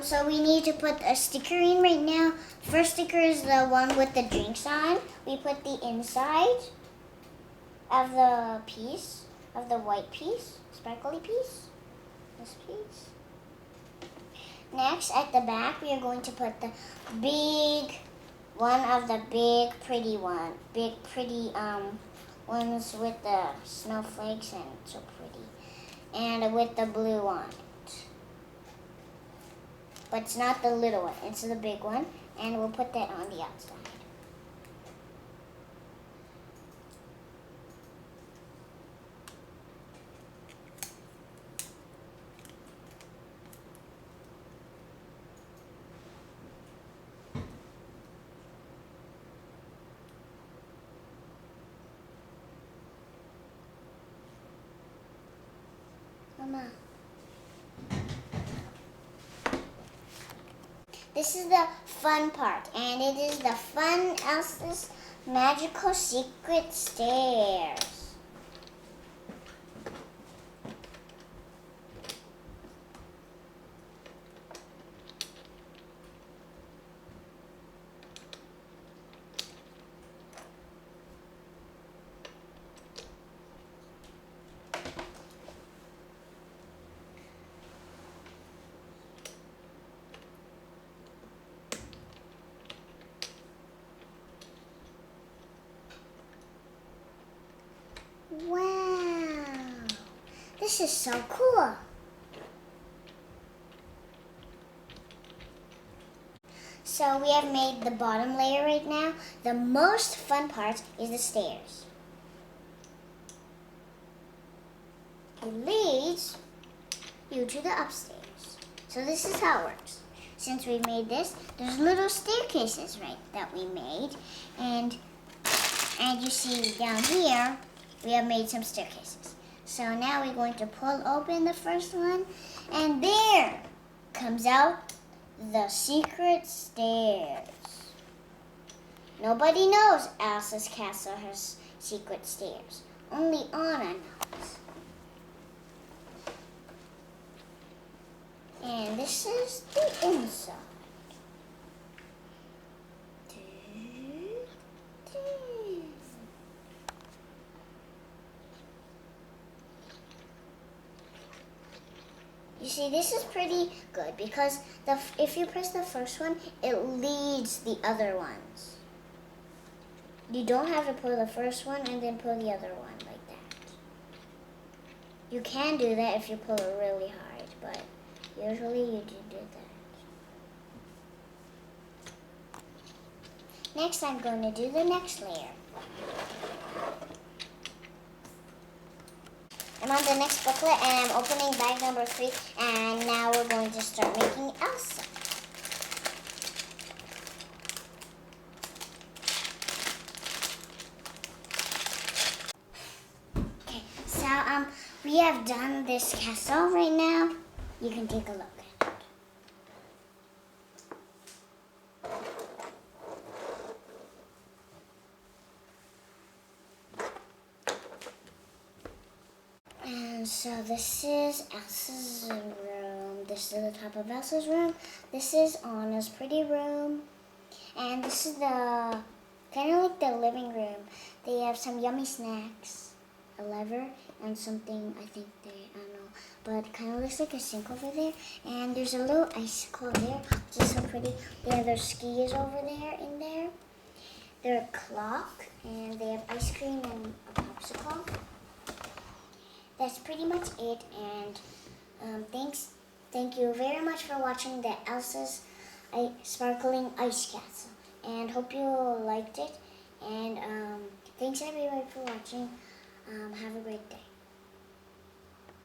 So we need to put a sticker in right now. First sticker is the one with the drinks on. We put the inside of the piece, of the white piece, sparkly piece, this piece. Next, at the back, we are going to put the big, one of the big pretty ones with the snowflakes and so pretty, and with the blue on it. But it's not the little one, it's the big one, and we'll put that on the outside. Mama. This is the fun part, and it is the fun Elsa's magical secret stairs. Wow, this is so cool. So we have made the bottom layer right now. The most fun part is the stairs. It leads you to the upstairs. So this is how it works. Since we made this, there's little staircases that we made, and you see down here, we have made some staircases. So now we're going to pull open the first one, and there comes out the secret stairs. Nobody knows Elsa's castle has secret stairs. Only Anna knows. And this is the inside. You see, this is pretty good because if you press the first one, it leads the other ones. You don't have to pull the first one and then pull the other one like that. You can do that if you pull it really hard, but usually you do that. Next, I'm going to do the next layer. I'm on the next booklet, and I'm opening bag number 3, and now we're going to start making Elsa. Okay, so we have done this castle right now. You can take a look at it. And so this is Elsa's room. This is the top of Elsa's room. This is Anna's pretty room. And this is the kind of like the living room. They have some yummy snacks, a lever, and something, I don't know, but it kind of looks like a sink over there. And there's a little icicle there, which is so pretty. They have their skis over there in there. Their clock, and they have ice cream and a popsicle. That's pretty much it, and thank you very much for watching the Elsa's Sparkling Ice Castle, and hope you liked it, and thanks everybody for watching. Have a great day.